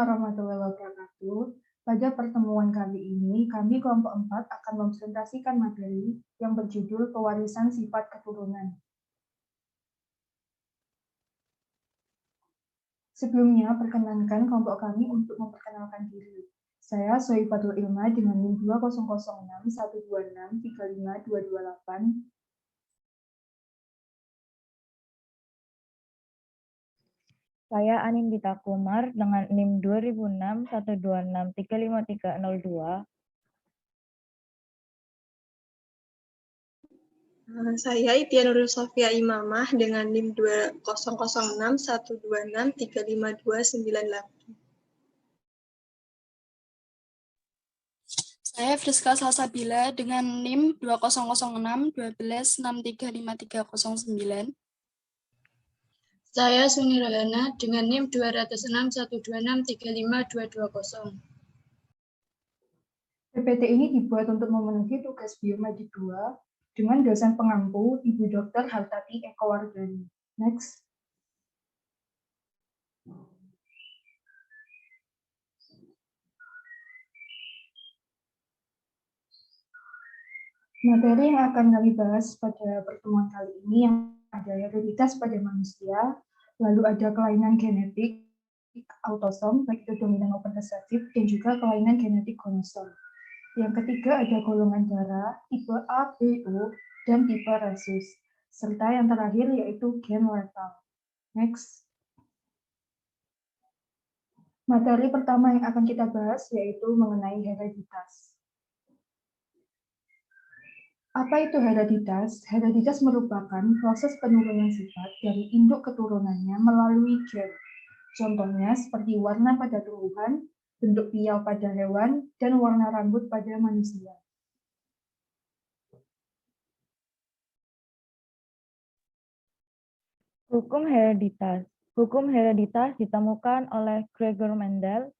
warahmatullahi wabarakatuh. Pada pertemuan kali ini, kami kelompok 4 akan mempresentasikan materi yang berjudul Pewarisan Sifat Keturunan. Sebelumnya, perkenankan kelompok kami untuk memperkenalkan diri. Saya Soifatul Ilma dengan NIM 2006126352228. Saya Anindita Kumar dengan NIM 200612635302. Saya Itia Nurul Sofia Imamah dengan NIM 200612635298. Saya Friska Salsabila dengan NIM 200612635309. Saya Suni Rohana dengan NIM 20612635220. PPT ini dibuat untuk memenuhi tugas Biomedik 2 dengan dosen pengampu Ibu Dr. Hartati Ekowardani. Next. Materi yang akan kami bahas pada pertemuan kali ini yang ada hereditas pada manusia, lalu ada kelainan genetik, autosom, baik itu dominan maupun resesif, dan juga kelainan genetik kromosom. Yang ketiga ada golongan darah, tipe A, B, O, dan tipe resus. Serta yang terakhir yaitu gen letal. Next. Materi pertama yang akan kita bahas yaitu mengenai hereditas. Apa itu hereditas? Hereditas merupakan proses penurunan sifat dari induk keturunannya melalui gen. Contohnya seperti warna pada tumbuhan, bentuk piau pada hewan, dan warna rambut pada manusia. Hukum hereditas. Hukum hereditas ditemukan oleh Gregor Mendel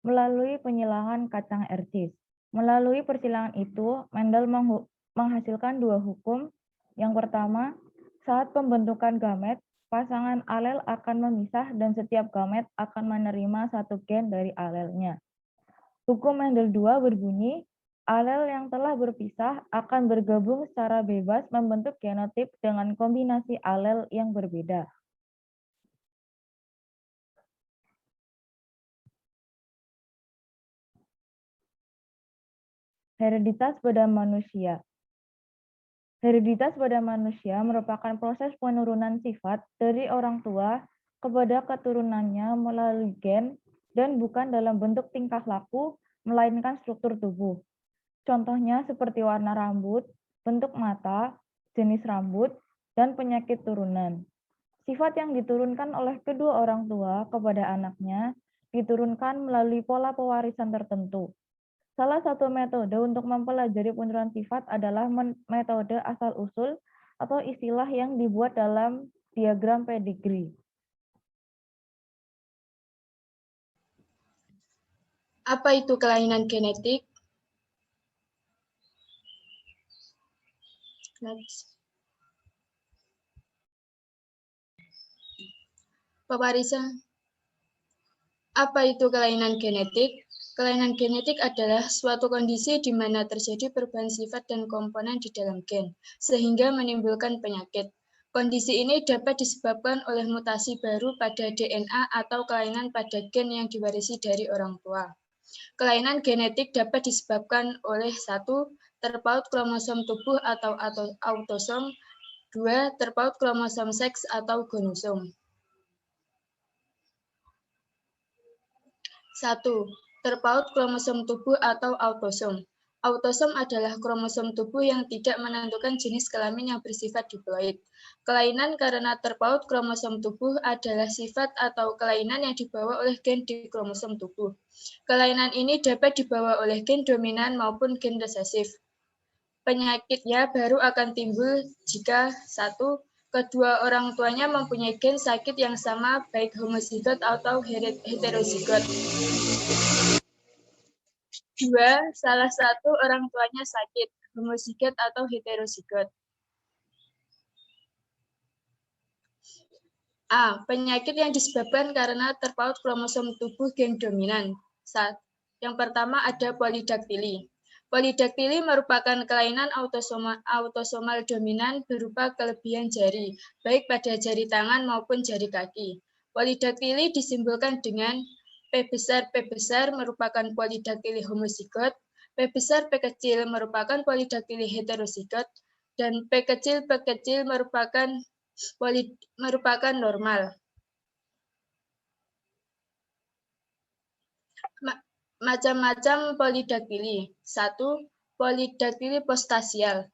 melalui penyilangan kacang ercis. Melalui persilangan itu, Mendel menghasilkan dua hukum. Yang pertama, saat pembentukan gamet, pasangan alel akan memisah dan setiap gamet akan menerima satu gen dari alelnya. Hukum Mendel 2 berbunyi, alel yang telah berpisah akan bergabung secara bebas membentuk genotip dengan kombinasi alel yang berbeda. Hereditas pada manusia. Hereditas pada manusia merupakan proses penurunan sifat dari orang tua kepada keturunannya melalui gen dan bukan dalam bentuk tingkah laku, melainkan struktur tubuh. Contohnya seperti warna rambut, bentuk mata, jenis rambut, dan penyakit turunan. Sifat yang diturunkan oleh kedua orang tua kepada anaknya diturunkan melalui pola pewarisan tertentu. Salah satu metode untuk mempelajari penurunan sifat adalah metode asal-usul atau istilah yang dibuat dalam diagram pedigree. Apa itu kelainan genetik? Next. Pewarisan. Apa itu kelainan genetik? Kelainan genetik adalah suatu kondisi di mana terjadi perubahan sifat dan komponen di dalam gen, sehingga menimbulkan penyakit. Kondisi ini dapat disebabkan oleh mutasi baru pada DNA atau kelainan pada gen yang diwarisi dari orang tua. Kelainan genetik dapat disebabkan oleh 1. Terpaut kromosom tubuh atau autosom, 2. Terpaut kromosom seks atau gonosom. 1. Terpaut kromosom tubuh atau autosom. Autosom adalah kromosom tubuh yang tidak menentukan jenis kelamin yang bersifat diploid. Kelainan karena terpaut kromosom tubuh adalah sifat atau kelainan yang dibawa oleh gen di kromosom tubuh. Kelainan ini dapat dibawa oleh gen dominan maupun gen resesif. Penyakitnya baru akan timbul jika 1. Kedua orang tuanya mempunyai gen sakit yang sama baik homozigot atau heterozigot. 2. Salah satu orang tuanya sakit, homozigot atau heterozigot. A. Penyakit yang disebabkan karena terpaut kromosom tubuh gen dominan. Yang pertama ada polidaktili. Polidaktili merupakan kelainan autosomal dominan berupa kelebihan jari, baik pada jari tangan maupun jari kaki. Polidaktili disimpulkan dengan P besar merupakan polidaktili homozigot, P besar P kecil merupakan polidaktili heterozigot, dan P kecil merupakan normal. Macam-macam polidaktili. 1. Polidaktili postasial.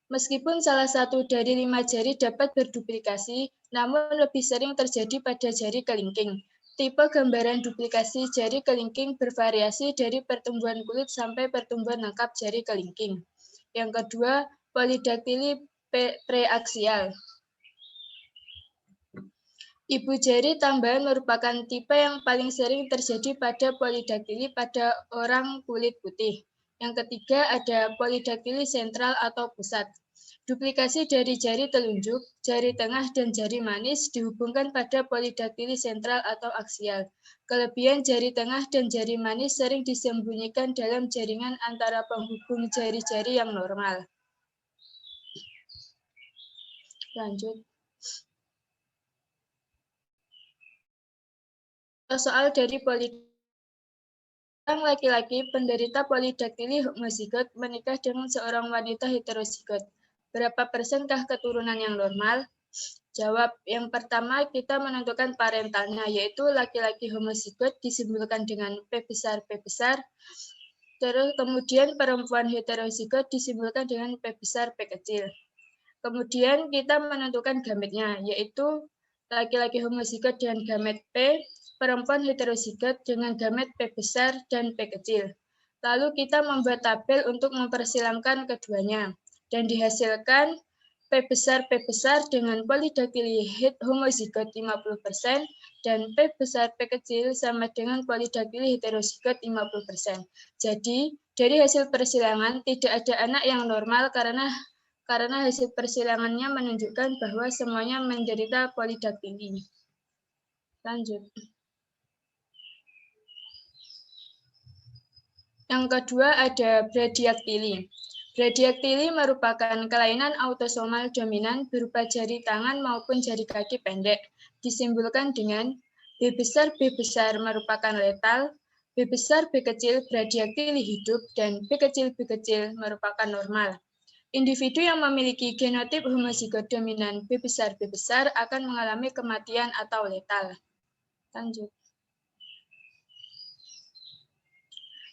Meskipun salah satu dari 5 jari dapat berduplikasi, namun lebih sering terjadi pada jari kelingking. Tipe gambaran duplikasi jari kelingking bervariasi dari pertumbuhan kulit sampai pertumbuhan lengkap jari kelingking. Yang kedua, polidaktili preaksial. Ibu jari tambahan merupakan tipe yang paling sering terjadi pada polidaktili pada orang kulit putih. Yang ketiga ada polidaktili sentral atau pusat. Duplikasi dari jari telunjuk, jari tengah, dan jari manis dihubungkan pada polidaktili sentral atau aksial. Kelebihan jari tengah dan jari manis sering disembunyikan dalam jaringan antara penghubung jari-jari yang normal. Lanjut. Soal dari orang laki-laki penderita polidaktili homozigot menikah dengan seorang wanita heterozigot. Berapa persenkah keturunan yang normal? Jawab, yang pertama kita menentukan parentalnya, yaitu laki-laki homozigot disimpulkan dengan P besar, terus kemudian perempuan heterozigot disimpulkan dengan P besar, P kecil. Kemudian kita menentukan gametnya, yaitu laki-laki homozigot dengan gamet P, perempuan heterozigot dengan gamet P besar dan P kecil. Lalu kita membuat tabel untuk mempersilangkan keduanya. Dan dihasilkan P besar dengan polidaktili homozigot 50% dan P besar P kecil sama dengan polidaktili heterozigot 50%. Jadi, dari hasil persilangan tidak ada anak yang normal karena hasil persilangannya menunjukkan bahwa semuanya menderita polidaktili. Lanjut. Yang kedua ada bradiaktili. Bradiaktili merupakan kelainan autosomal dominan berupa jari tangan maupun jari kaki pendek. Disimpulkan dengan B besar merupakan letal, B besar B kecil bradiaktili hidup, dan B kecil merupakan normal. Individu yang memiliki genotip homozigot dominan B besar akan mengalami kematian atau letal. Lanjut.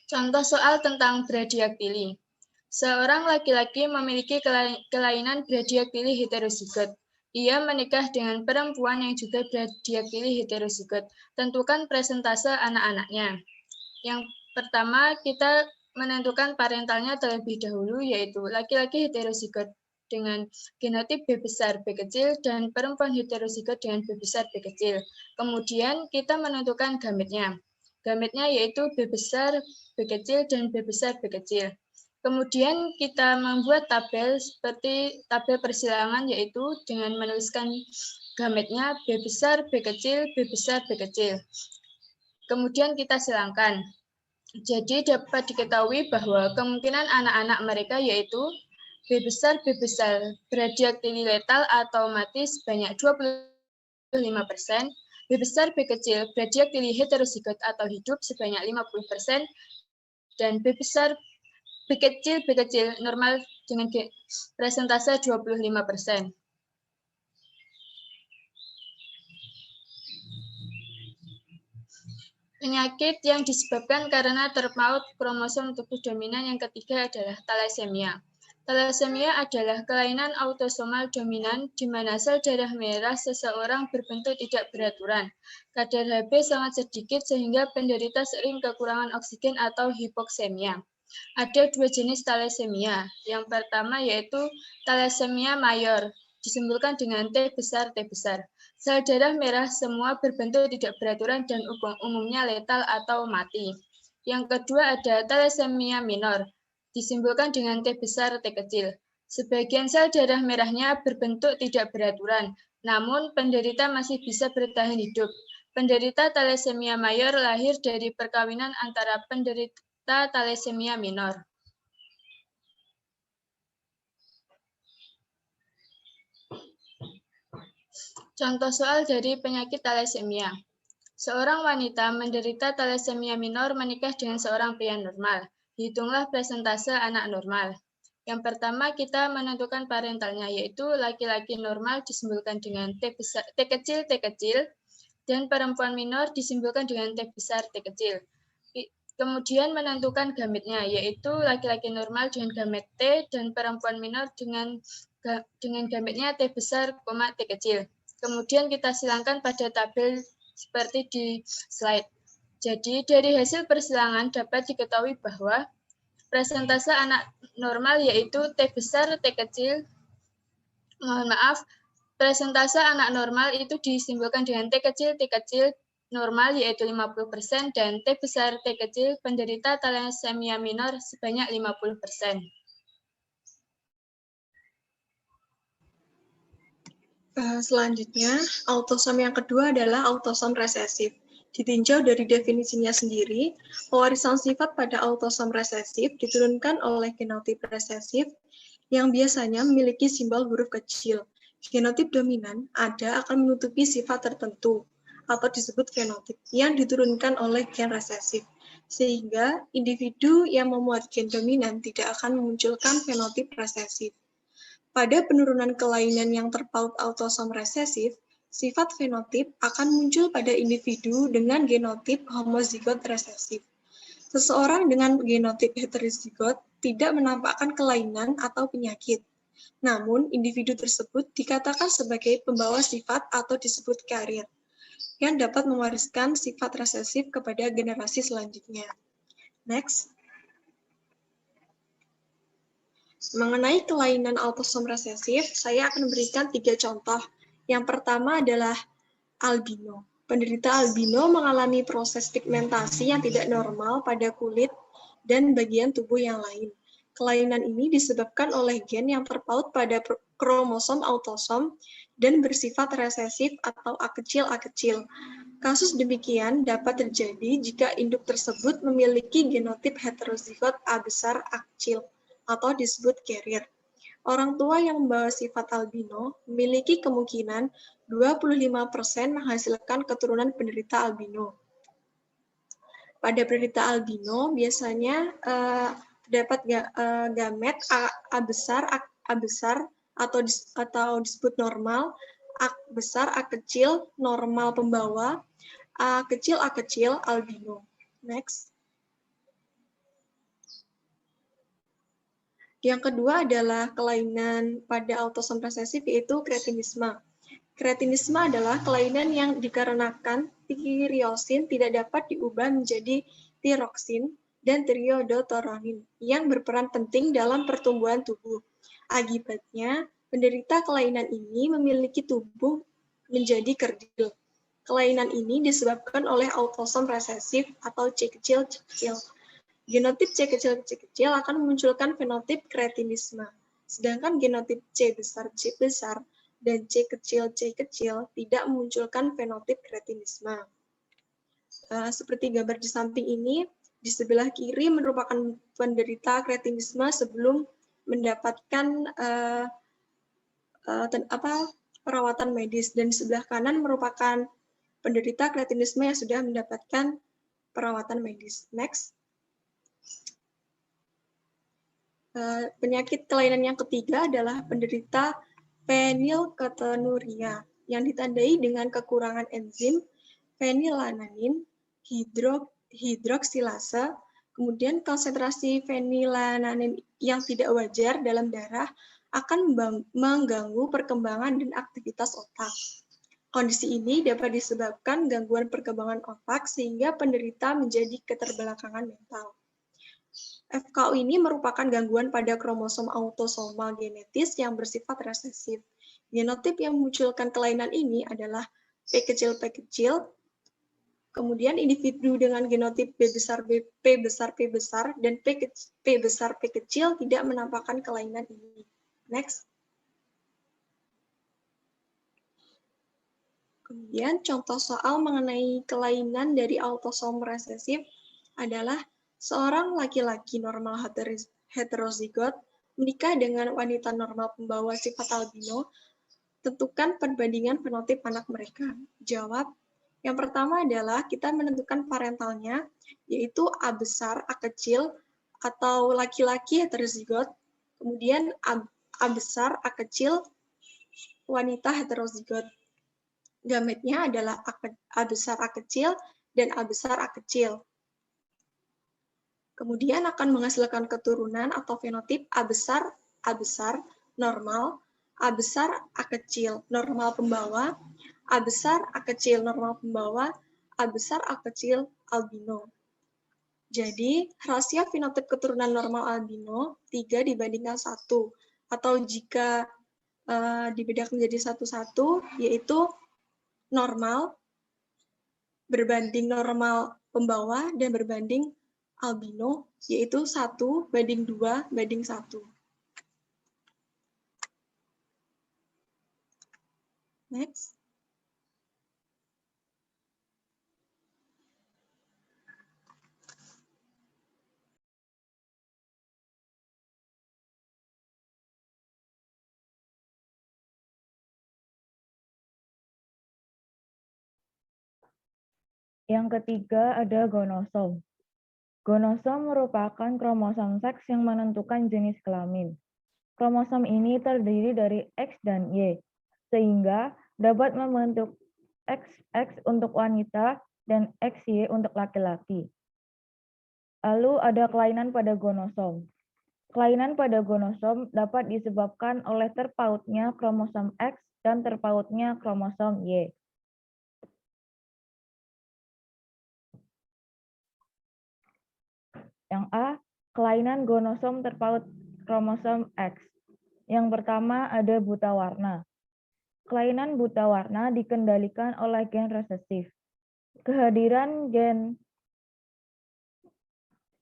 Contoh soal tentang bradiaktili. Seorang laki-laki memiliki kelainan bradiaktili heterozigot. Ia menikah dengan perempuan yang juga bradiaktili heterozigot. Tentukan presentase anak-anaknya. Yang pertama, kita menentukan parentalnya terlebih dahulu, yaitu laki-laki heterozigot dengan genotip B besar B kecil dan perempuan heterozigot dengan B besar B kecil. Kemudian kita menentukan gametnya. Gametnya yaitu B besar B kecil dan B besar B kecil. Kemudian kita membuat tabel seperti tabel persilangan, yaitu dengan menuliskan gametnya B besar B kecil B besar B kecil. Kemudian kita silangkan. Jadi dapat diketahui bahwa kemungkinan anak-anak mereka yaitu B besar bradiaktili letal atau mati sebanyak 25%, B besar B kecil bradiaktili heterozigot atau hidup sebanyak 50%, dan B besar B kecil normal dengan presentase 25%. Penyakit yang disebabkan karena terpaut kromosom tubuh dominan yang ketiga adalah thalassemia. Thalassemia adalah kelainan autosomal dominan di mana sel darah merah seseorang berbentuk tidak beraturan. Kadar Hb sangat sedikit sehingga penderita sering kekurangan oksigen atau hipoksemia. Ada dua jenis thalassemia. Yang pertama yaitu thalassemia mayor, disimpulkan dengan T besar. Sel darah merah semua berbentuk tidak beraturan dan umumnya letal atau mati. Yang kedua ada thalassemia minor, disimpulkan dengan T besar T kecil. Sebagian sel darah merahnya berbentuk tidak beraturan, namun penderita masih bisa bertahan hidup. Penderita thalassemia mayor lahir dari perkawinan antara penderita thalassemia minor. Contoh soal dari penyakit thalassemia. Seorang wanita menderita thalassemia minor menikah dengan seorang pria normal. Hitunglah persentase anak normal. Yang pertama kita menentukan parentalnya, yaitu laki-laki normal disimbolkan dengan T kecil, dan perempuan minor disimbolkan dengan T besar T kecil. Kemudian menentukan gametnya, yaitu laki-laki normal dengan gamet T dan perempuan minor dengan gametnya T besar, T kecil. Kemudian kita silangkan pada tabel seperti di slide. Jadi dari hasil persilangan dapat diketahui bahwa persentase anak normal yaitu T besar, T kecil, persentase anak normal itu disimbolkan dengan T kecil normal yaitu 50% dan T besar, T kecil penderita thalassemia minor sebanyak 50%. Selanjutnya, autosom yang kedua adalah autosom resesif. Ditinjau dari definisinya sendiri, pewarisan sifat pada autosom resesif diturunkan oleh genotip resesif yang biasanya memiliki simbol huruf kecil. Genotip dominan ada akan menutupi sifat tertentu atau disebut fenotip yang diturunkan oleh gen resesif, sehingga individu yang memuat gen dominan tidak akan memunculkan fenotip resesif. Pada penurunan kelainan yang terpaut autosom resesif, sifat fenotip akan muncul pada individu dengan genotip homozigot resesif. Seseorang dengan genotip heterozigot tidak menampakkan kelainan atau penyakit. Namun, individu tersebut dikatakan sebagai pembawa sifat atau disebut carrier, yang dapat mewariskan sifat resesif kepada generasi selanjutnya. Next. Mengenai kelainan autosom resesif, saya akan memberikan 3 contoh. Yang pertama adalah albino. Penderita albino mengalami proses pigmentasi yang tidak normal pada kulit dan bagian tubuh yang lain. Kelainan ini disebabkan oleh gen yang terpaut pada kromosom autosom dan bersifat resesif atau A kecil. Kasus demikian dapat terjadi jika induk tersebut memiliki genotip heterozigot A besar A kecil atau disebut carrier. Orang tua yang membawa sifat albino memiliki kemungkinan 25% menghasilkan keturunan penderita albino. Pada penderita albino biasanya terdapat gamet A besar atau disebut normal, A besar A kecil normal pembawa, A kecil albino. Next. Yang kedua adalah kelainan pada autosom resesif yaitu kretinisme. Kretinisme adalah kelainan yang dikarenakan tyriosin tidak dapat diubah menjadi tyroksin dan triiodotoronin yang berperan penting dalam pertumbuhan tubuh. Akibatnya, penderita kelainan ini memiliki tubuh menjadi kerdil. Kelainan ini disebabkan oleh autosom resesif atau C kecil. Genotip C kecil akan memunculkan fenotip kretinisme, sedangkan genotip C besar dan C kecil tidak memunculkan fenotip kretinisme. Seperti gambar di samping ini, di sebelah kiri merupakan penderita kretinisme sebelum mendapatkan perawatan medis, dan di sebelah kanan merupakan penderita kretinisme yang sudah mendapatkan perawatan medis. Next. Penyakit kelainan yang ketiga adalah penderita fenilketonuria yang ditandai dengan kekurangan enzim fenilalanin hidroksilase, kemudian konsentrasi fenilalanin yang tidak wajar dalam darah akan mengganggu perkembangan dan aktivitas otak. Kondisi ini dapat disebabkan gangguan perkembangan otak sehingga penderita menjadi keterbelakangan mental. FKU ini merupakan gangguan pada kromosom autosomal genetis yang bersifat resesif. Genotip yang memunculkan kelainan ini adalah P kecil, kemudian individu dengan genotip P besar, dan P besar, P kecil tidak menampakkan kelainan ini. Next. Kemudian contoh soal mengenai kelainan dari autosom resesif adalah seorang laki-laki normal heterozigot menikah dengan wanita normal pembawa sifat albino. Tentukan perbandingan fenotip anak mereka. Jawab. Yang pertama adalah kita menentukan parentalnya, yaitu A besar, A kecil, atau laki-laki heterozigot. Kemudian A besar, A kecil, wanita heterozigot. Gametnya adalah A besar, A kecil, dan A besar, A kecil. Kemudian akan menghasilkan keturunan atau fenotip A besar, normal, A besar, A kecil, normal pembawa, A besar, A kecil, normal pembawa, A besar, A kecil, albino. Jadi, rasio fenotip keturunan normal albino 3 dibandingkan 1. Atau jika dibedakan menjadi 1-1, yaitu normal berbanding normal pembawa dan berbanding albino, yaitu 1:2:1. Next. Yang ketiga ada gonosom. Gonosom merupakan kromosom seks yang menentukan jenis kelamin. Kromosom ini terdiri dari X dan Y, sehingga dapat membentuk XX untuk wanita dan XY untuk laki-laki. Lalu ada kelainan pada gonosom. Kelainan pada gonosom dapat disebabkan oleh terpautnya kromosom X dan terpautnya kromosom Y. Yang A, kelainan gonosom terpaut kromosom X. Yang pertama ada buta warna. Kelainan buta warna dikendalikan oleh gen resesif. Kehadiran gen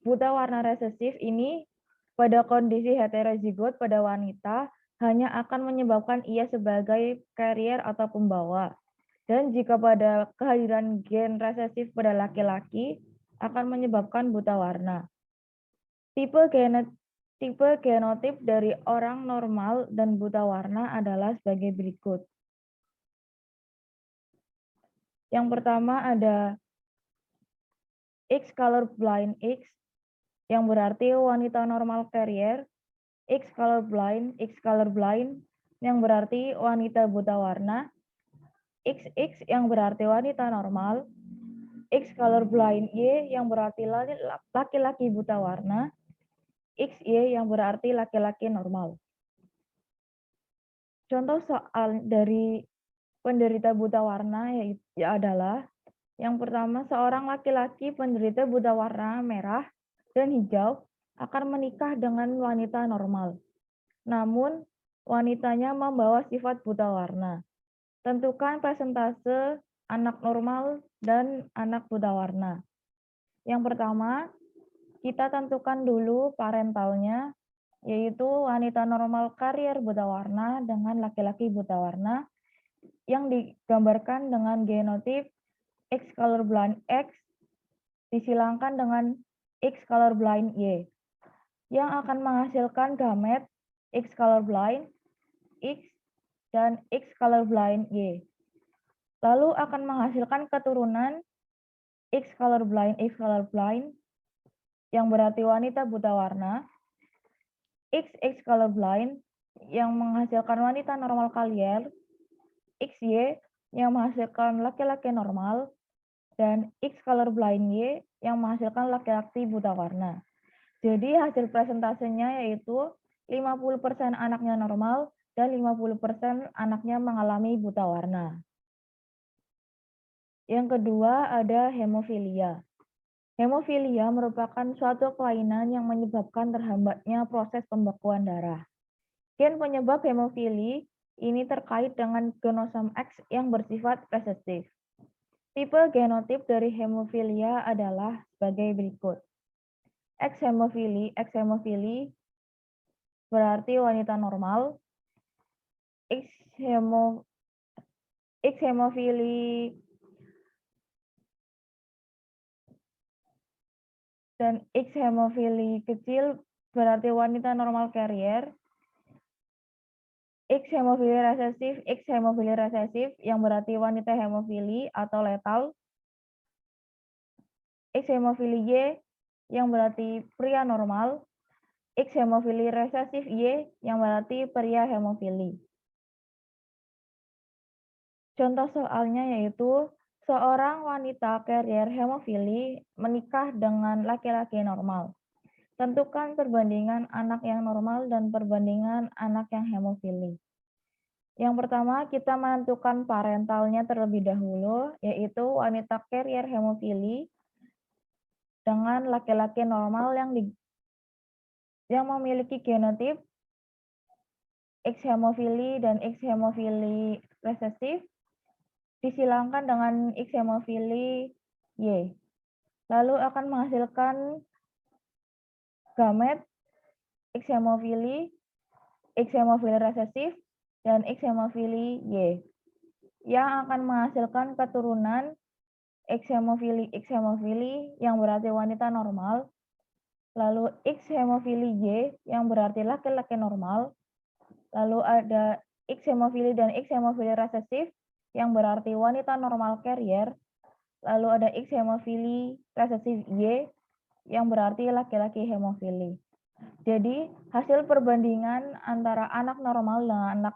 buta warna resesif ini pada kondisi heterozigot pada wanita hanya akan menyebabkan ia sebagai carrier atau pembawa. Dan jika pada kehadiran gen resesif pada laki-laki akan menyebabkan buta warna. Tipe genotip dari orang normal dan buta warna adalah sebagai berikut. Yang pertama ada X colorblind X, yang berarti wanita normal carrier. X colorblind, yang berarti wanita buta warna. XX yang berarti wanita normal. X colorblind Y yang berarti laki-laki buta warna. XY yang berarti laki-laki normal. Contoh soal dari penderita buta warna adalah yang pertama, seorang laki-laki penderita buta warna merah dan hijau akan menikah dengan wanita normal. Namun, wanitanya membawa sifat buta warna. Tentukan persentase anak normal dan anak buta warna. Yang pertama, kita tentukan dulu parentalnya, yaitu wanita normal karier buta warna dengan laki-laki buta warna yang digambarkan dengan genotip X colorblind X disilangkan dengan X colorblind Y yang akan menghasilkan gamet X colorblind X dan X colorblind Y. Lalu akan menghasilkan keturunan X colorblind yang berarti wanita buta warna, XX colorblind yang menghasilkan wanita normal karier, XY yang menghasilkan laki-laki normal, dan X colorblind Y yang menghasilkan laki-laki buta warna. Jadi hasil presentasenya yaitu 50% anaknya normal dan 50% anaknya mengalami buta warna. Yang kedua ada hemofilia. Hemofilia merupakan suatu kelainan yang menyebabkan terhambatnya proses pembekuan darah. Gen penyebab hemofili ini terkait dengan genosom X yang bersifat resesif. Tipe genotip dari hemofilia adalah sebagai berikut. X hemofili berarti wanita normal. X hemofili dan X hemofili kecil berarti wanita normal carrier. X hemofili resesif yang berarti wanita hemofili atau letal. X hemofili Y yang berarti pria normal. X hemofili resesif Y yang berarti pria hemofili. Contoh soalnya yaitu seorang wanita carrier hemofili menikah dengan laki-laki normal. Tentukan perbandingan anak yang normal dan perbandingan anak yang hemofili. Yang pertama, kita menentukan parentalnya terlebih dahulu, yaitu wanita carrier hemofili dengan laki-laki normal yang memiliki genotip X hemofili dan X hemofili resesif, disilangkan dengan X hemofili Y. Lalu akan menghasilkan gamet X hemofili resesif, dan X hemofili Y, yang akan menghasilkan keturunan X hemofili yang berarti wanita normal, lalu X hemofili Y yang berarti laki-laki normal, lalu ada X hemofili dan X hemofili resesif yang berarti wanita normal carrier, lalu ada X hemofili resesif Y yang berarti laki-laki hemofili. Jadi hasil perbandingan antara anak normal dengan anak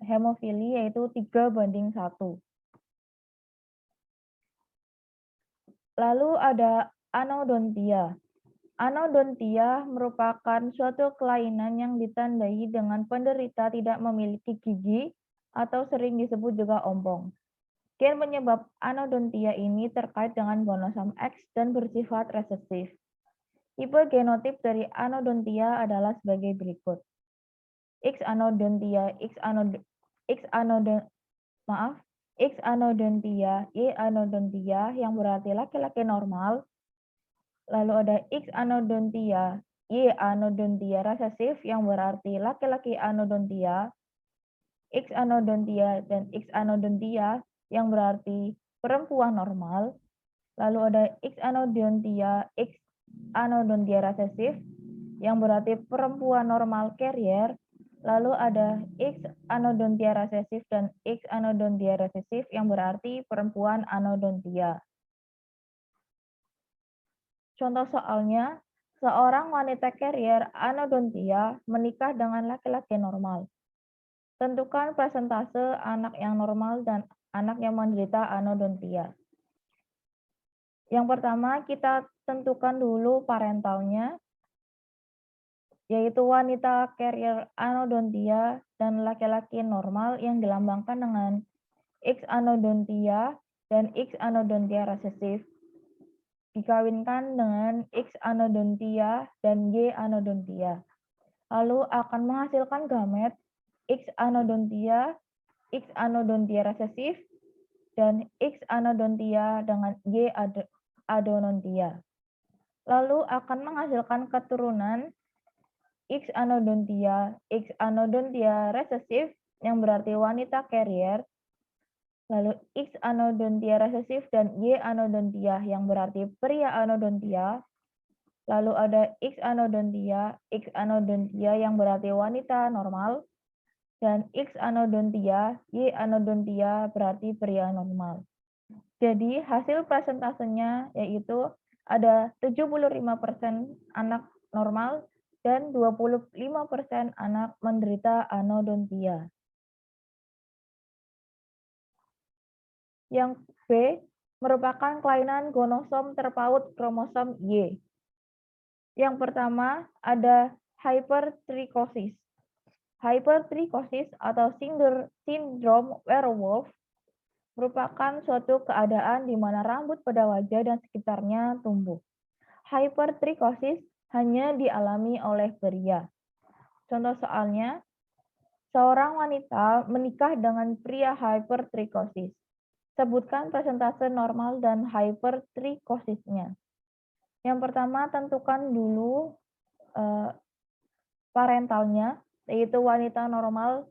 hemofili yaitu 3:1. Lalu ada anodontia. Anodontia merupakan suatu kelainan yang ditandai dengan penderita tidak memiliki gigi atau sering disebut juga ompong. Gen penyebab anodontia ini terkait dengan gonosom X dan bersifat resesif. Tipe genotip dari anodontia adalah sebagai berikut. X anodontia, Y anodontia yang berarti laki-laki normal. Lalu ada X anodontia, Y anodontia resesif yang berarti laki-laki anodontia. X anodontia dan X anodontia yang berarti perempuan normal. Lalu ada X anodontia resesif yang berarti perempuan normal carrier. Lalu ada X anodontia resesif dan X anodontia resesif yang berarti perempuan anodontia. Contoh soalnya, seorang wanita carrier anodontia menikah dengan laki-laki normal. Tentukan persentase anak yang normal dan anak yang menderita anodontia. Yang pertama, kita tentukan dulu parentalnya, yaitu wanita carrier anodontia dan laki-laki normal yang dilambangkan dengan X anodontia dan X anodontia resesif, dikawinkan dengan X anodontia dan Y anodontia. Lalu akan menghasilkan gamet X anodontia resesif, dan X anodontia dengan Y adonontia. Lalu akan menghasilkan keturunan X anodontia resesif yang berarti wanita carrier, lalu X anodontia resesif dan Y anodontia yang berarti pria anodontia, lalu ada X anodontia yang berarti wanita normal, dan X anodontia, Y anodontia berarti pria normal. Jadi hasil persentasenya yaitu ada 75% anak normal dan 25% anak menderita anodontia. Yang B merupakan kelainan gonosom terpaut kromosom Y. Yang pertama ada hypertrichosis. Hypertrichosis atau sindrom werewolf merupakan suatu keadaan di mana rambut pada wajah dan sekitarnya tumbuh. Hypertrichosis hanya dialami oleh pria. Contoh soalnya, seorang wanita menikah dengan pria hypertrichosis. Sebutkan persentase normal dan hypertrichosisnya. Yang pertama, tentukan dulu parentalnya, yaitu wanita normal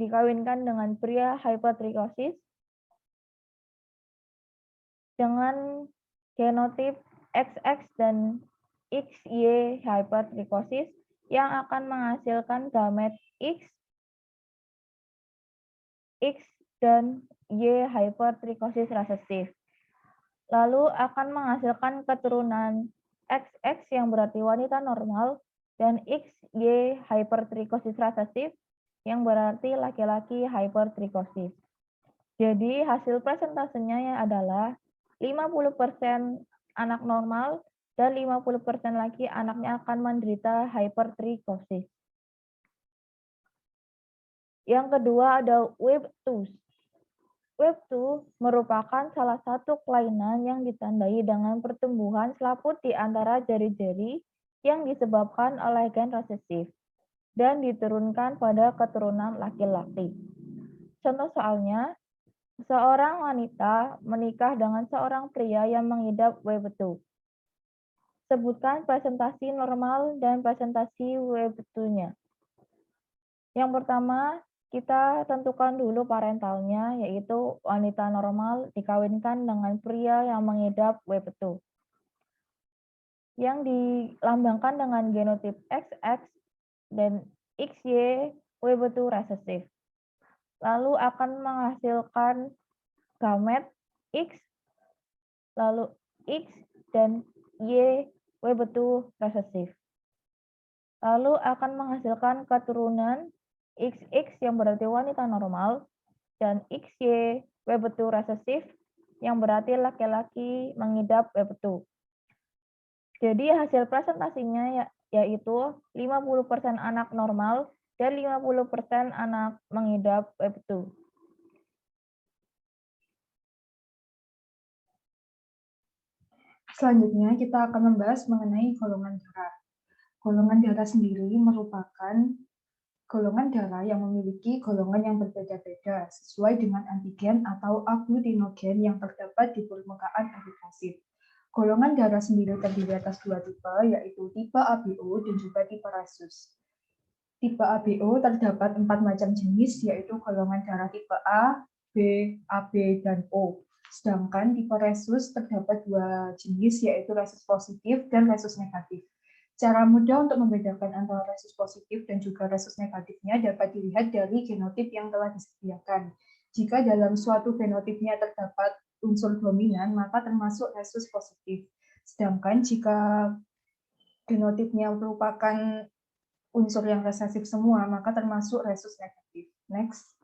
dikawinkan dengan pria hypertrichosis. dengan genotip XX dan XY hypertrichosis yang akan menghasilkan gamet X dan Y hypertrichosis resesif. Lalu akan menghasilkan keturunan XX yang berarti wanita normal dan XY hypertrichosis resesif yang berarti laki-laki hypertrichosis. Jadi hasil presentasenya adalah 50% anak normal dan 50% lagi anaknya akan menderita hypertrichosis. Yang kedua ada Web2. Web2 merupakan salah satu kelainan yang ditandai dengan pertumbuhan selaput di antara jari-jari yang disebabkan oleh gen resesif dan diturunkan pada keturunan laki-laki. Contoh soalnya, seorang wanita menikah dengan seorang pria yang mengidap Web2. Sebutkan presentasi normal dan presentasi Web2-nya. Yang pertama, kita tentukan dulu parentalnya, yaitu wanita normal dikawinkan dengan pria yang mengidap Web2. Yang dilambangkan dengan genotip XX dan XY Web2 resesif. Lalu akan menghasilkan gamet X, lalu X dan Y Web2 resesif. Lalu akan menghasilkan keturunan XX yang berarti wanita normal dan XY Web2 resesif yang berarti laki-laki mengidap Web2. Jadi hasil presentasinya yaitu 50% anak normal dan 50% anak mengidap Web2. Selanjutnya kita akan membahas mengenai golongan darah. Golongan darah sendiri merupakan golongan darah yang memiliki golongan yang berbeda-beda sesuai dengan antigen atau agglutinogen yang terdapat di permukaan eritrosit. Golongan darah sendiri terdiri atas dua tipe, yaitu tipe ABO dan juga tipe rhesus. Tipe ABO terdapat 4 macam jenis, yaitu golongan darah tipe A, B, AB, dan O. Sedangkan tipe rhesus terdapat 2 jenis, yaitu rhesus positif dan rhesus negatif. Cara mudah untuk membedakan antara rhesus positif dan juga rhesus negatifnya dapat dilihat dari genotip yang telah disediakan. Jika dalam suatu genotipnya terdapat unsur dominan, maka termasuk rhesus positif. Sedangkan jika genotipnya merupakan unsur yang resesif semua, maka termasuk rhesus negatif. Next.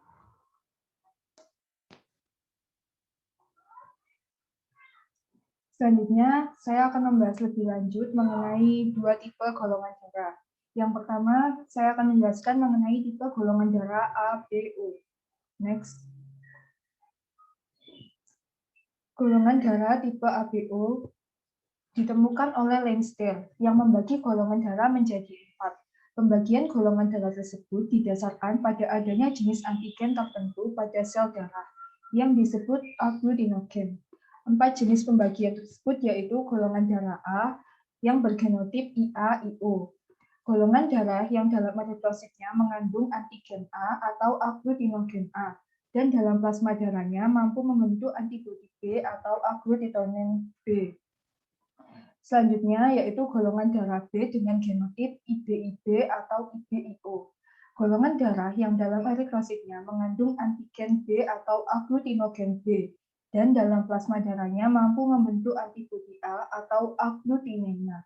Selanjutnya, saya akan membahas lebih lanjut mengenai 2 tipe golongan darah. Yang pertama, saya akan menjelaskan mengenai tipe golongan darah ABO. Next. Golongan darah tipe ABO ditemukan oleh Leinster yang membagi golongan darah menjadi 4. Pembagian golongan darah tersebut didasarkan pada adanya jenis antigen tertentu pada sel darah yang disebut agglutinogen. 4 jenis pembagian tersebut yaitu golongan darah A yang bergenotip IA-IO, golongan darah yang dalam eritrositnya mengandung antigen A atau agglutinogen A, dan dalam plasma darahnya mampu membentuk antibodi B atau agglutinogen B. Selanjutnya yaitu golongan darah B dengan genotip IB-IB atau IB-IO. Golongan darah yang dalam eritrositnya mengandung antigen B atau agglutinogen B, dan dalam plasma darahnya mampu membentuk antibodi A atau agglutinina.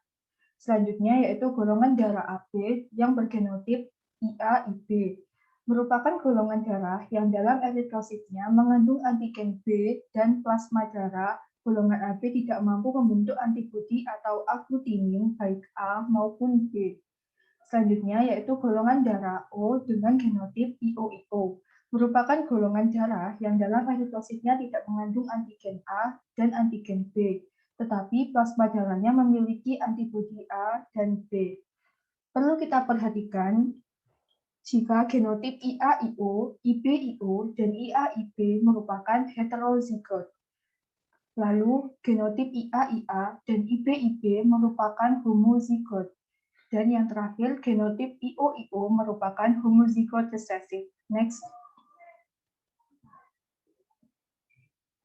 Selanjutnya yaitu golongan darah AB yang bergenotip IA-IB, merupakan golongan darah yang dalam eritrositnya mengandung antigen B dan plasma darah golongan AB tidak mampu membentuk antibodi atau agglutinin baik A maupun B. Selanjutnya yaitu golongan darah O dengan genotip IO-IO, merupakan golongan darah yang dalam eritrositnya tidak mengandung antigen A dan antigen B, tetapi plasma darahnya memiliki antibodi A dan B. Perlu kita perhatikan jika genotip IA-IO, IB-IO, dan IA-IB merupakan heterozigot. Lalu genotip IA-IA dan IB-IB merupakan homozigot. Dan yang terakhir, genotip IO-IO merupakan homozigot resesif. Next.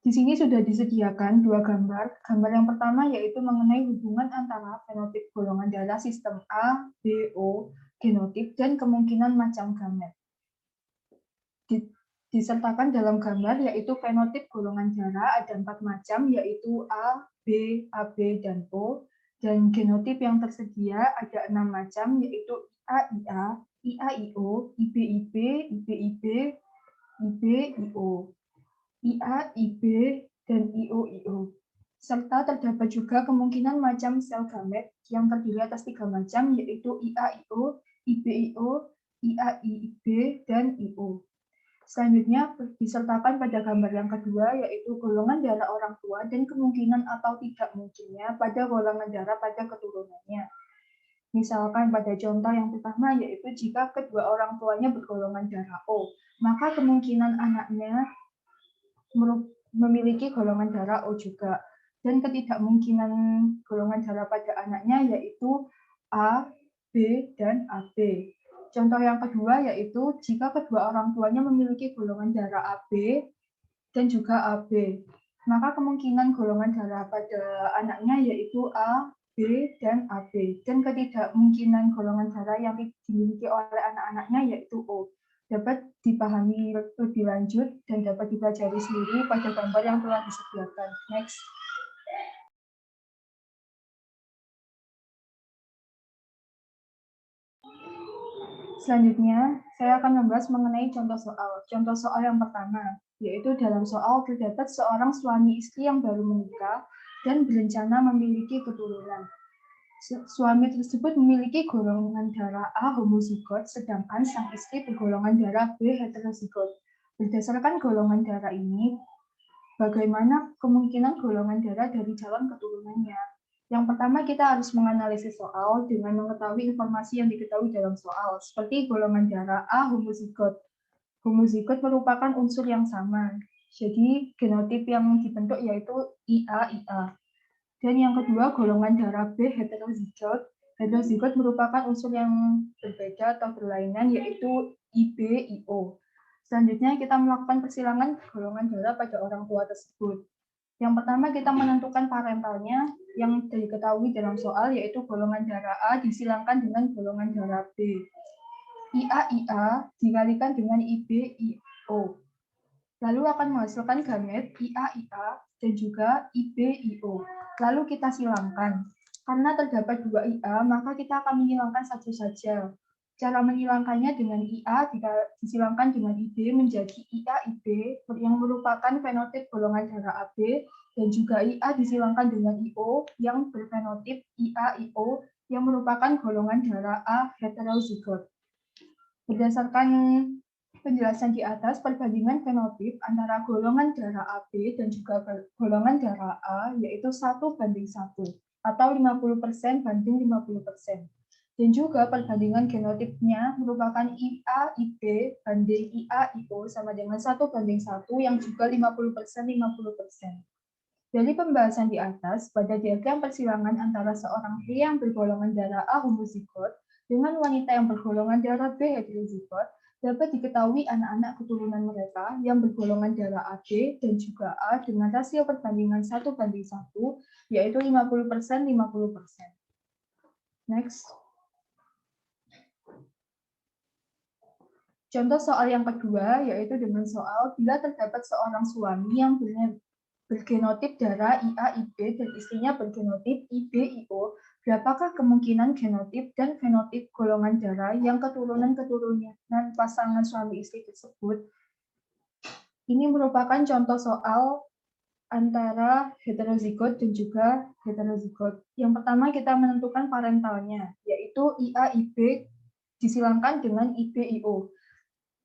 Di sini sudah disediakan dua gambar. Gambar yang pertama yaitu mengenai hubungan antara fenotip golongan darah sistem A, B, O, genotip, dan kemungkinan macam gamet. Disertakan dalam gambar yaitu fenotip golongan darah ada 4 macam, yaitu A, B, AB, dan O. Dan genotip yang tersedia ada 6 macam, yaitu IA, IAIO, IBIB, IBIB, IBIO, IA, IB, dan IOIO. Serta terdapat juga kemungkinan macam sel gamet yang terdiri atas 3 macam, yaitu IAIO, IBIO, IAIB, dan IO. Selanjutnya disertakan pada gambar yang kedua, yaitu golongan darah orang tua dan kemungkinan atau tidak mungkinnya pada golongan darah pada keturunannya. Misalkan pada contoh yang pertama, yaitu jika kedua orang tuanya bergolongan darah O, maka kemungkinan anaknya memiliki golongan darah O juga. Dan ketidakmungkinan golongan darah pada anaknya yaitu A, B, dan AB. Contoh yang kedua yaitu jika kedua orang tuanya memiliki golongan darah AB dan juga AB, maka kemungkinan golongan darah pada anaknya yaitu A, B, dan AB. Dan ketidakmungkinan golongan darah yang dimiliki oleh anak-anaknya yaitu O. Dapat dipahami lebih lanjut dan dapat dipelajari sendiri pada gambar yang telah disediakan. Next. Selanjutnya, saya akan membahas mengenai contoh soal. Contoh soal yang pertama, yaitu dalam soal terdapat seorang suami istri yang baru menikah dan berencana memiliki keturunan. Suami tersebut memiliki golongan darah A homozigot, sedangkan sang istri bergolongan darah B heterozigot. Berdasarkan golongan darah ini, bagaimana kemungkinan golongan darah dari calon keturunannya? Yang pertama, kita harus menganalisis soal dengan mengetahui informasi yang diketahui dalam soal, seperti golongan darah A homozigot. Homozigot merupakan unsur yang sama, jadi genotip yang dibentuk yaitu IA. Dan yang kedua, golongan darah B heterozigot. Heterozigot merupakan unsur yang berbeda atau berlainan, yaitu IBIO. Selanjutnya, kita melakukan persilangan golongan darah pada orang tua tersebut. Yang pertama, kita menentukan parentalnya yang diketahui dalam soal, yaitu golongan darah A disilangkan dengan golongan darah B. IA dikalikan dengan IBIO. Lalu akan menghasilkan gamet IA dan juga IBIO. Lalu kita silangkan. Karena terdapat 2 IA, maka kita akan menghilangkan satu saja. Cara menghilangkannya dengan IA disilangkan dengan IB menjadi IAIB yang merupakan fenotip golongan darah AB, dan juga IA disilangkan dengan IO yang berfenotip IAIO yang merupakan golongan darah A heterozigot. Berdasarkan penjelasan di atas, perbandingan fenotip antara golongan darah AB dan juga golongan darah A yaitu 1:1 atau 50% banding 50%. Dan juga perbandingan genotipnya merupakan IAIB banding IAIO sama dengan 1:1 yang juga 50%. Dari pembahasan di atas, pada diagram persilangan antara seorang pria yang bergolongan darah A homozigot dengan wanita yang bergolongan darah B heterozigot, dapat diketahui anak-anak keturunan mereka yang bergolongan darah AB dan juga A dengan rasio perbandingan 1:1, yaitu 50%. Next. Contoh soal yang kedua, yaitu dengan soal bila terdapat seorang suami yang bergenotip darah IAIB dan istrinya bergenotip IBIO, berapakah kemungkinan genotip dan fenotip golongan darah yang keturunan pasangan suami istri tersebut? Ini merupakan contoh soal antara heterozigot dan juga heterozigot. Yang pertama kita menentukan parentalnya, yaitu IAIB disilangkan dengan IBIO.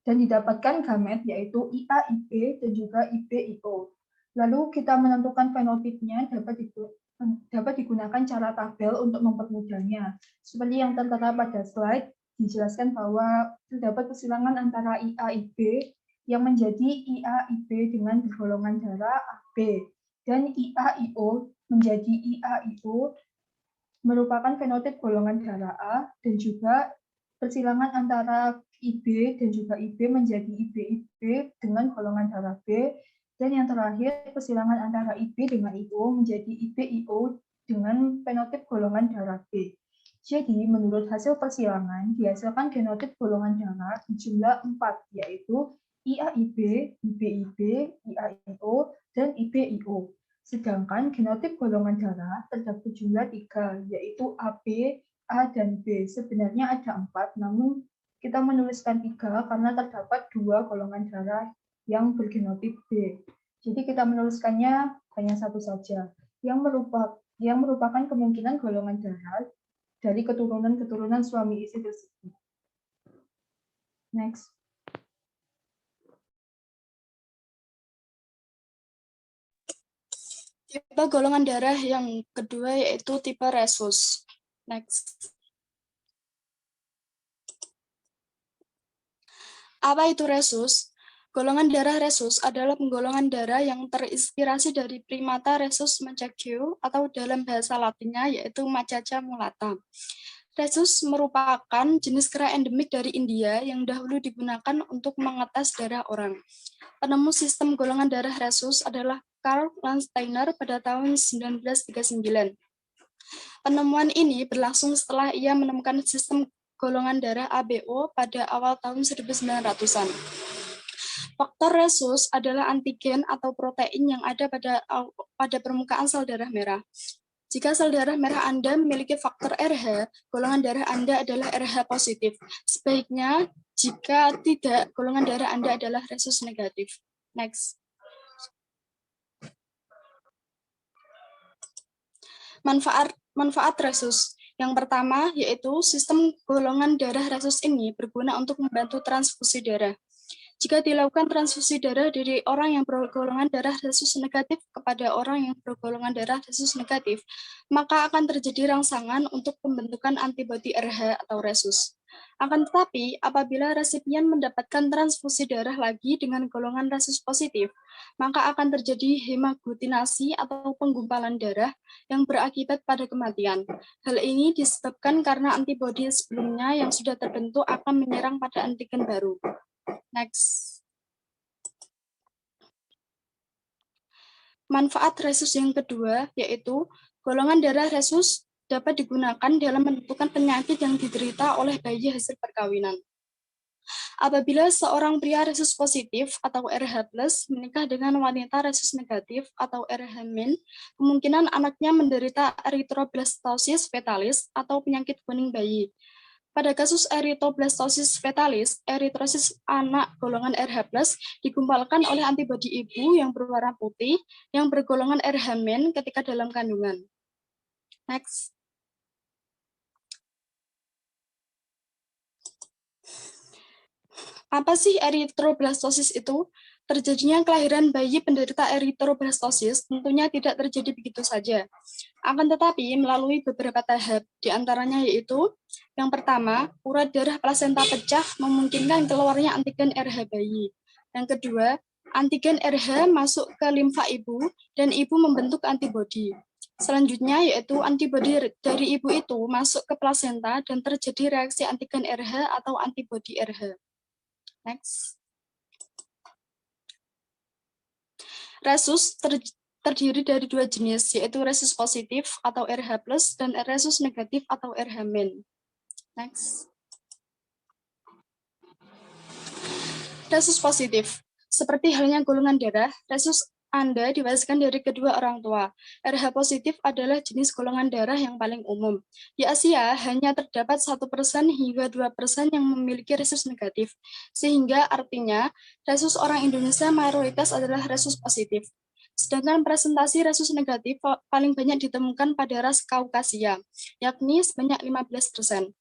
Dan didapatkan gamet yaitu IAIB dan juga IBIO. Lalu kita menentukan fenotipnya dapat digunakan cara tabel untuk mempermudahnya. Seperti yang tertera pada slide, dijelaskan bahwa terdapat persilangan antara IAIB yang menjadi IAIB dengan bergolongan darah AB dan IAIO menjadi IAIO merupakan fenotip golongan darah A, dan juga persilangan antara IB dan juga IB menjadi IBIB dengan golongan darah B, Dan yang terakhir, persilangan antara IB dengan IO menjadi IB-IO dengan fenotip golongan darah B. Jadi, menurut hasil persilangan, dihasilkan genotip golongan darah berjumlah 4, yaitu IAIB, IBIB, IAIO, dan IBIO. Sedangkan genotip golongan darah terdapat jumlah 3, yaitu AB, A, dan B. Sebenarnya ada 4, namun kita menuliskan 3 karena terdapat 2 golongan darah yang bergenotip B. Jadi kita menuliskannya hanya satu saja, yang merupakan kemungkinan golongan darah dari keturunan suami istri tersebut. Next. Tipe golongan darah yang kedua yaitu tipe resus. Next. Apa itu resus? Golongan darah resus adalah penggolongan darah yang terinspirasi dari primata resus macaque atau dalam bahasa Latinnya yaitu Macaca mulata. Resus merupakan jenis kera endemik dari India yang dahulu digunakan untuk mengetes darah orang. Penemu sistem golongan darah resus adalah Karl Landsteiner pada tahun 1939. Penemuan ini berlangsung setelah ia menemukan sistem golongan darah ABO pada awal tahun 1900-an. Faktor resus adalah antigen atau protein yang ada pada permukaan sel darah merah. Jika sel darah merah Anda memiliki faktor RH, golongan darah Anda adalah RH positif. Sebaiknya, jika tidak, golongan darah Anda adalah resus negatif. Next. Manfaat resus. Yang pertama yaitu sistem golongan darah resus ini berguna untuk membantu transfusi darah. Jika dilakukan transfusi darah dari orang yang bergolongan darah resus negatif kepada orang yang bergolongan darah resus negatif, maka akan terjadi rangsangan untuk pembentukan antibodi RH atau resus. Akan tetapi, apabila resipien mendapatkan transfusi darah lagi dengan golongan resus positif, maka akan terjadi hemaglutinasi atau penggumpalan darah yang berakibat pada kematian. Hal ini disebabkan karena antibodi sebelumnya yang sudah terbentuk akan menyerang pada antigen baru. Next. Manfaat resus yang kedua yaitu golongan darah resus dapat digunakan dalam menentukan penyakit yang diderita oleh bayi hasil perkawinan. Apabila seorang pria resus positif atau RH+ menikah dengan wanita resus negatif atau RH-, kemungkinan anaknya menderita erythroblastosis fetalis atau penyakit kuning bayi. Pada kasus erythroblastosis fetalis, eritrosis anak golongan RH+ digumpalkan oleh antibodi ibu yang berwarna putih yang bergolongan RH- ketika dalam kandungan. Next. Apa sih erythroblastosis itu? Terjadinya kelahiran bayi penderita erythroblastosis tentunya tidak terjadi begitu saja. Akan tetapi melalui beberapa tahap, diantaranya yaitu yang pertama, urat darah plasenta pecah memungkinkan keluarnya antigen RH bayi. Yang kedua, antigen RH masuk ke limfa ibu dan ibu membentuk antibodi. Selanjutnya yaitu antibodi dari ibu itu masuk ke plasenta dan terjadi reaksi antigen RH atau antibodi RH. Next. Resus terdiri dari dua jenis, yaitu resus positif atau RH+, dan resus negatif atau RH-. Next. Resus positif. Seperti halnya golongan darah, resus Anda diwariskan dari kedua orang tua. RH positif adalah jenis golongan darah yang paling umum. Di Asia, hanya terdapat 1% hingga 2% yang memiliki resus negatif, sehingga artinya resus orang Indonesia mayoritas adalah resus positif. Sedangkan presentasi resus negatif paling banyak ditemukan pada ras Kaukasia, yakni sebanyak 15%.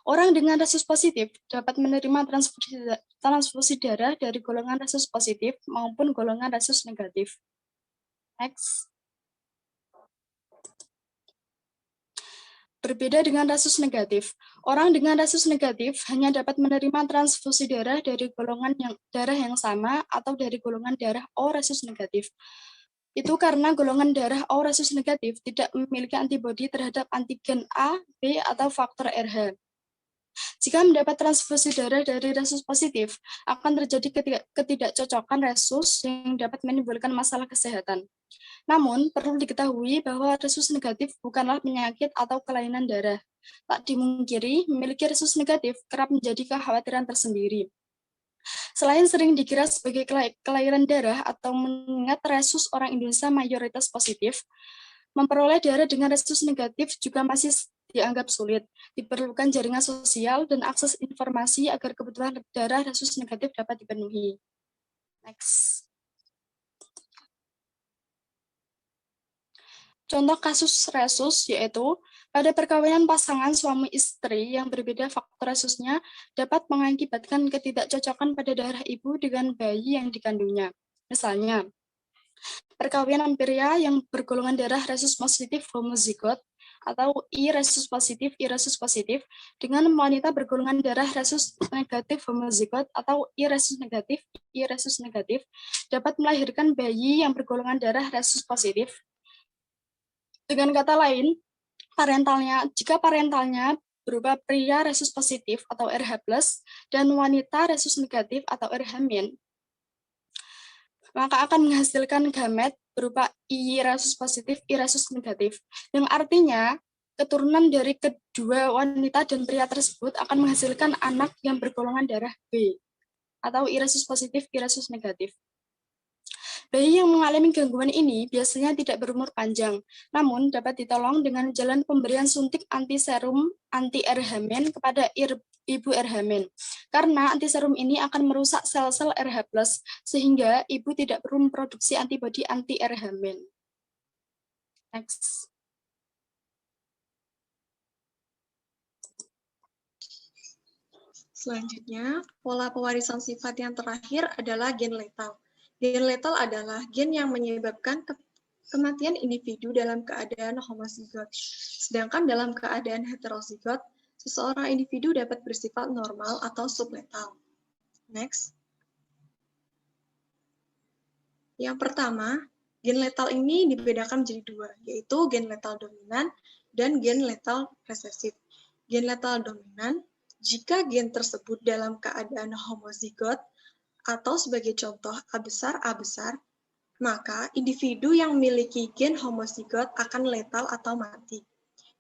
Orang dengan resus positif dapat menerima transfusi darah dari golongan resus positif maupun golongan resus negatif. Next. Berbeda dengan resus negatif, orang dengan resus negatif hanya dapat menerima transfusi darah dari golongan darah yang sama atau dari golongan darah O resus negatif. Itu karena golongan darah O resus negatif tidak memiliki antibodi terhadap antigen A, B, atau faktor RH. Jika mendapat transfusi darah dari resus positif, akan terjadi ketidakcocokan resus yang dapat menimbulkan masalah kesehatan. Namun, perlu diketahui bahwa resus negatif bukanlah penyakit atau kelainan darah. Tak dimungkiri, memiliki resus negatif kerap menjadi kekhawatiran tersendiri. Selain sering dikira sebagai kelainan darah atau mengingat resus orang Indonesia mayoritas positif, memperoleh darah dengan resus negatif juga masih dianggap sulit. Diperlukan jaringan sosial dan akses informasi agar kebutuhan darah resus negatif dapat dipenuhi. Next. Contoh kasus resus yaitu pada perkawinan pasangan suami istri yang berbeda faktor resusnya dapat mengakibatkan ketidakcocokan pada darah ibu dengan bayi yang dikandungnya. Misalnya, perkawinan pria yang bergolongan darah resus positif homozigot atau I resus positif dengan wanita bergolongan darah resus negatif homozigot atau I resus negatif dapat melahirkan bayi yang bergolongan darah resus positif. Dengan kata lain, jika parentalnya berupa pria resus positif atau RH+, dan wanita resus negatif atau RH-, maka akan menghasilkan gamet berupa I resus positif, I resus negatif, yang artinya keturunan dari kedua wanita dan pria tersebut akan menghasilkan anak yang bergolongan darah B, atau I resus positif, I resus negatif. Bayi yang mengalami gangguan ini biasanya tidak berumur panjang, namun dapat ditolong dengan jalan pemberian suntik antiserum anti-RH- kepada ibu RH-, karena antiserum ini akan merusak sel-sel RH+, sehingga ibu tidak perlu memproduksi antibodi anti-RH-. Next. Selanjutnya, pola pewarisan sifat yang terakhir adalah gen letal. Gen letal adalah gen yang menyebabkan kematian individu dalam keadaan homozigot. Sedangkan dalam keadaan heterozigot, seseorang individu dapat bersifat normal atau subletal. Next. Yang pertama, gen letal ini dibedakan menjadi dua, yaitu gen letal dominan dan gen letal resesif. Gen letal dominan, jika gen tersebut dalam keadaan homozigot, atau sebagai contoh A besar, maka individu yang memiliki gen homozigot akan letal atau mati.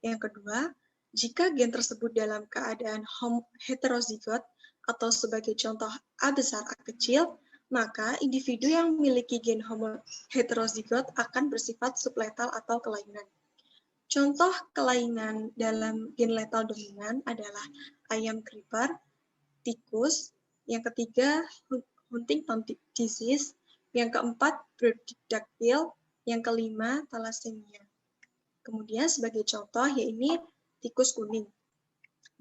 Yang kedua, jika gen tersebut dalam keadaan heterozigot atau sebagai contoh A besar A kecil, maka individu yang memiliki gen heterozigot akan bersifat subletal atau kelainan. Contoh kelainan dalam gen letal dominan adalah ayam kriper, tikus, yang ketiga Huntington disease, yang keempat Brody-Daktyle, yang kelima thalassemia. Kemudian sebagai contoh yaitu tikus kuning,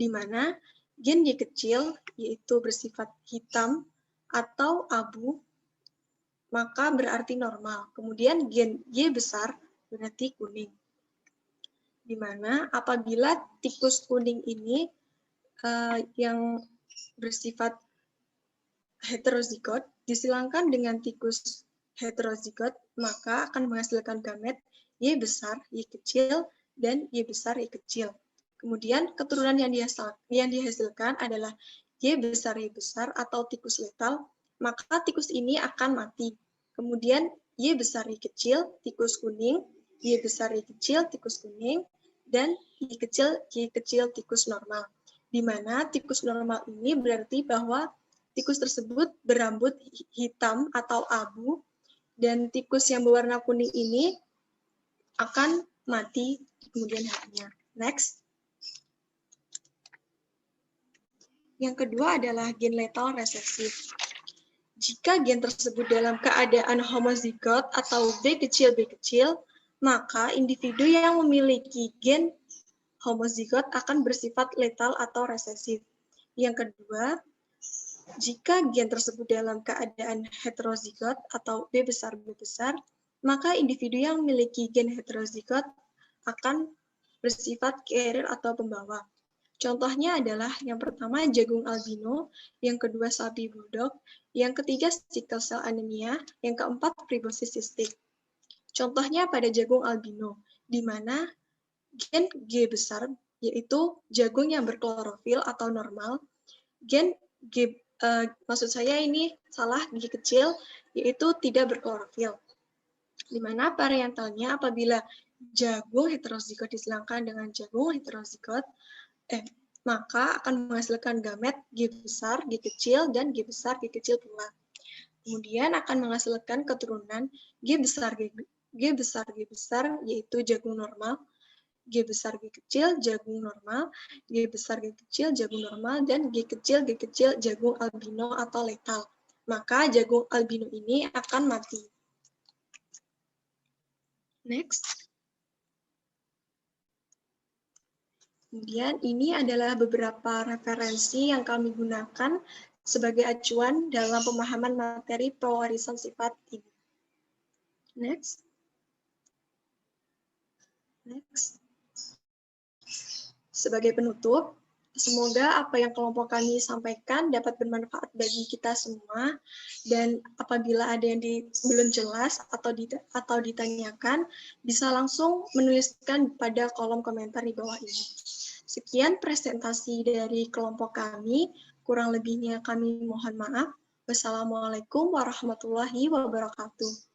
di mana gen Y kecil yaitu bersifat hitam atau abu, maka berarti normal. Kemudian gen Y besar berarti kuning. Di mana apabila tikus kuning ini yang bersifat heterozigot disilangkan dengan tikus heterozigot, maka akan menghasilkan gamet Y besar, Y kecil, dan Y besar, Y kecil. Kemudian keturunan yang dihasilkan adalah Y besar, Y besar atau tikus letal, maka tikus ini akan mati. Kemudian Y besar, Y kecil, tikus kuning, Y besar, Y kecil, tikus kuning, dan Y kecil, tikus normal. Di mana tikus normal ini berarti bahwa tikus tersebut berambut hitam atau abu, dan tikus yang berwarna kuning ini akan mati di kemudian harinya. Next. Yang kedua adalah gen letal resesif. Jika gen tersebut dalam keadaan homozigot atau B kecil, maka individu yang memiliki gen homozigot akan bersifat letal atau resesif. Yang kedua, jika gen tersebut dalam keadaan heterozigot atau B besar, maka individu yang memiliki gen heterozigot akan bersifat carrier atau pembawa. Contohnya adalah yang pertama jagung albino, yang kedua sapi bulldog, yang ketiga sickle cell anemia, yang keempat fibrosis cystic. Contohnya pada jagung albino, di mana gen G besar yaitu jagung yang berklorofil atau normal, gen maksud saya ini salah, G kecil, yaitu tidak berklorofil. Di mana parentalnya apabila jagung heterozigot disilangkan dengan jagung heterozigot, maka akan menghasilkan gamet G besar, G kecil, dan G besar, G kecil pula. Kemudian akan menghasilkan keturunan G besar, G besar, yaitu jagung normal, G besar, G kecil, jagung normal, G besar, G kecil, jagung normal, dan G kecil, jagung albino atau letal. Maka jagung albino ini akan mati. Next. Kemudian ini adalah beberapa referensi yang kami gunakan sebagai acuan dalam pemahaman materi pewarisan sifat ini. Next. Next. Sebagai penutup, semoga apa yang kelompok kami sampaikan dapat bermanfaat bagi kita semua, dan apabila ada yang belum jelas atau ditanyakan, bisa langsung menuliskan pada kolom komentar di bawah ini. Sekian presentasi dari kelompok kami, kurang lebihnya kami mohon maaf. Wassalamualaikum warahmatullahi wabarakatuh.